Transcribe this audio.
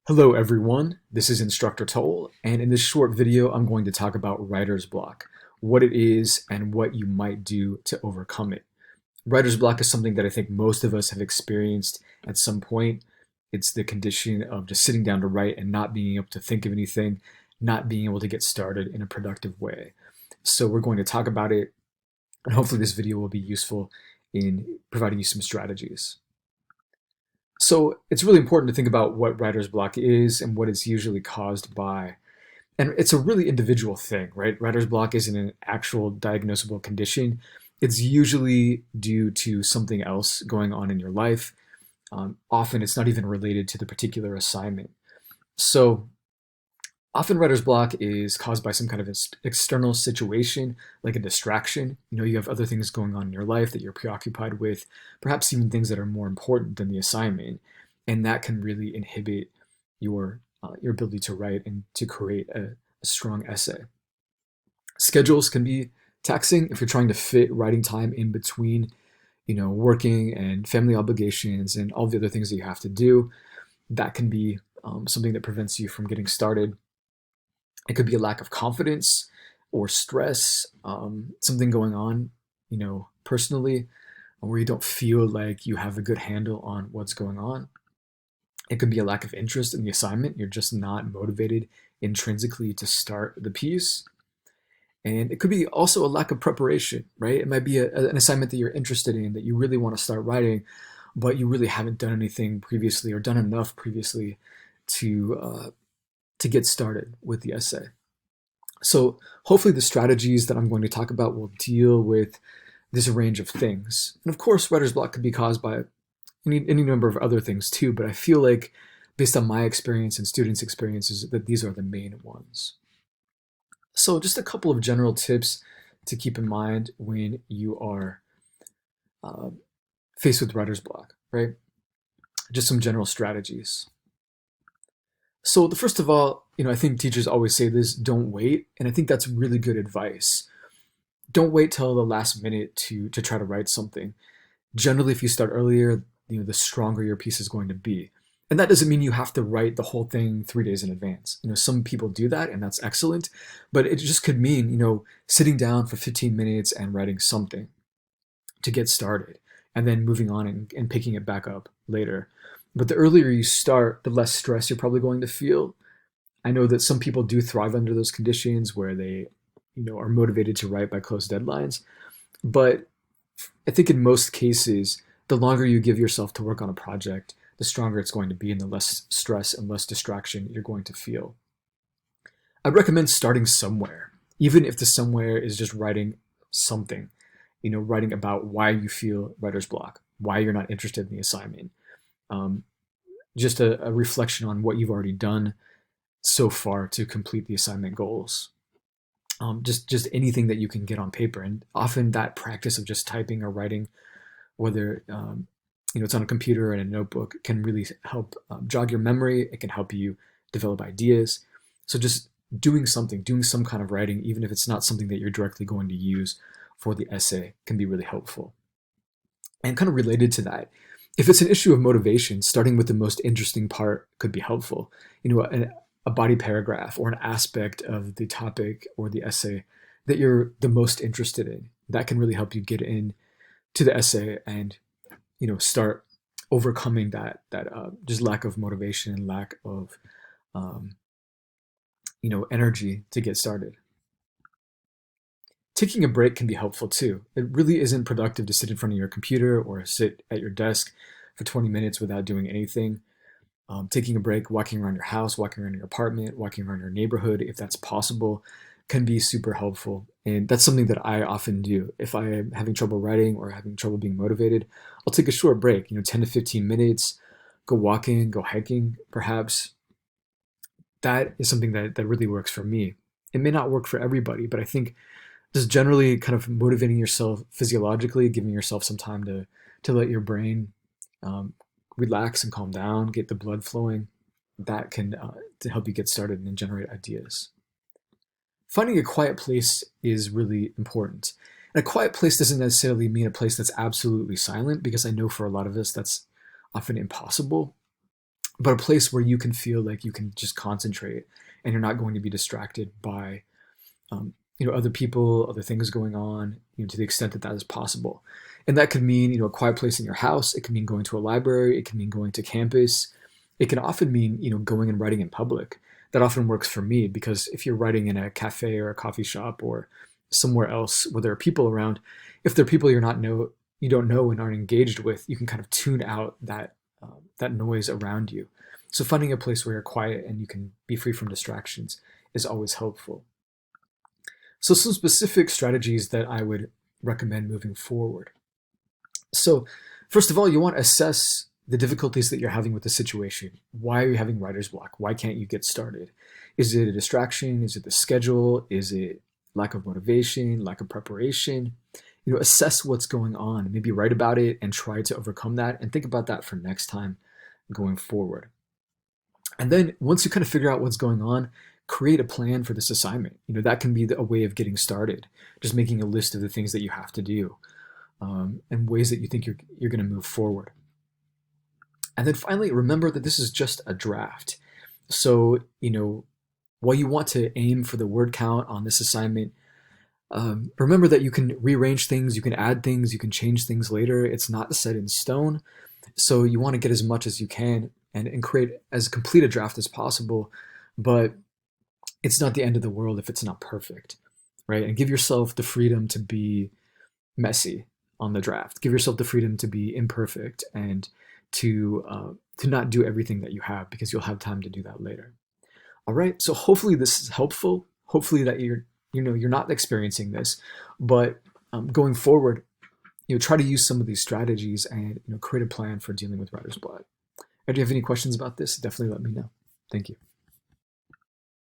Hello everyone, this is Instructor Toll, and in this short video I'm going to talk about writer's block, what it is and what you might do to overcome it. Writer's block is something that I think most of us have experienced at some point. It's the condition of just sitting down to write and not being able to think of anything, not being able to get started in a productive way. So we're going to talk about it, and hopefully this video will be useful in providing you some strategies. So it's really important to think about what writer's block is and what it's usually caused by. And it's a really individual thing, right? Writer's block isn't an actual diagnosable condition. It's usually due to something else going on in your life. Often it's not even related to the particular assignment. So often writer's block is caused by some kind of external situation, like a distraction. You have other things going on in your life that you're preoccupied with, perhaps even things that are more important than the assignment, and that can really inhibit your ability to write and to create a strong essay. Schedules can be taxing if you're trying to fit writing time in between, working and family obligations and all the other things that you have to do. That can be something that prevents you from getting started. It could be a lack of confidence or stress, something going on, personally, where you don't feel like you have a good handle on what's going on. It could be a lack of interest in the assignment. You're just not motivated intrinsically to start the piece. And it could be also a lack of preparation, right? It might be an assignment that you're interested in, that you really want to start writing, but you really haven't done anything previously or done enough previously to get started with the essay. So hopefully the strategies that I'm going to talk about will deal with this range of things. And of course, writer's block could be caused by any number of other things too, but I feel like based on my experience and students' experiences that these are the main ones. So just a couple of general tips to keep in mind when you are faced with writer's block, right? Just some general strategies. So the first of all, I think teachers always say this, don't wait. And I think that's really good advice. Don't wait till the last minute to try to write something. Generally, if you start earlier, the stronger your piece is going to be. And that doesn't mean you have to write the whole thing 3 days in advance. Some people do that and that's excellent, but it just could mean, sitting down for 15 minutes and writing something to get started and then moving on and picking it back up later. But the earlier you start, the less stress you're probably going to feel. I know that some people do thrive under those conditions where they, are motivated to write by close deadlines. But I think in most cases, the longer you give yourself to work on a project, the stronger it's going to be and the less stress and less distraction you're going to feel. I'd recommend starting somewhere, even if the somewhere is just writing something, writing about why you feel writer's block, why you're not interested in the assignment. Just a reflection on what you've already done so far to complete the assignment goals. Just anything that you can get on paper. And often that practice of just typing or writing, whether it's on a computer or in a notebook, can really help jog your memory. It can help you develop ideas. So just doing some kind of writing, even if it's not something that you're directly going to use for the essay, can be really helpful. And kind of related to that, if it's an issue of motivation, starting with the most interesting part could be helpful. A body paragraph or an aspect of the topic or the essay that you're the most interested in, that can really help you get in to the essay and start overcoming that just lack of motivation and lack of energy to get started. Taking a break can be helpful too. It really isn't productive to sit in front of your computer or sit at your desk for 20 minutes without doing anything. Taking a break, walking around your house, walking around your apartment, walking around your neighborhood, if that's possible, can be super helpful. And that's something that I often do. If I am having trouble writing or having trouble being motivated, I'll take a short break, 10 to 15 minutes, go walking, go hiking, perhaps. That is something that really works for me. It may not work for everybody, but I think just generally kind of motivating yourself physiologically, giving yourself some time to let your brain relax and calm down, get the blood flowing, that can to help you get started and generate ideas. Finding a quiet place is really important. And a quiet place doesn't necessarily mean a place that's absolutely silent, because I know for a lot of us that's often impossible. but a place where you can feel like you can just concentrate and you're not going to be distracted by other people, other things going on, to the extent that that is possible. And that could mean, a quiet place in your house. It can mean going to a library. It can mean going to campus. It can often mean, going and writing in public. That often works for me because if you're writing in a cafe or a coffee shop or somewhere else where there are people around, if there are people you don't know and aren't engaged with, you can kind of tune out that noise around you. So finding a place where you're quiet and you can be free from distractions is always helpful. So some specific strategies that I would recommend moving forward. So first of all, you want to assess the difficulties that you're having with the situation. Why are you having writer's block? Why can't you get started? Is it a distraction? Is it the schedule? Is it lack of motivation, lack of preparation? Assess what's going on, maybe write about it and try to overcome that and think about that for next time going forward. And then once you kind of figure out what's going on, create a plan for this assignment. That can be a way of getting started, just making a list of the things that you have to do and ways that you think you're going to move forward. And then finally, remember that this is just a draft. So, while you want to aim for the word count on this assignment, remember that you can rearrange things, you can add things, you can change things later. It's not set in stone. So you want to get as much as you can and create as complete a draft as possible. But it's not the end of the world if it's not perfect, right? And give yourself the freedom to be messy on the draft. Give yourself the freedom to be imperfect and to not do everything that you have, because you'll have time to do that later. All right. So hopefully this is helpful. Hopefully that you're not experiencing this, but going forward, try to use some of these strategies and create a plan for dealing with writer's block. If you have any questions about this, definitely let me know. Thank you.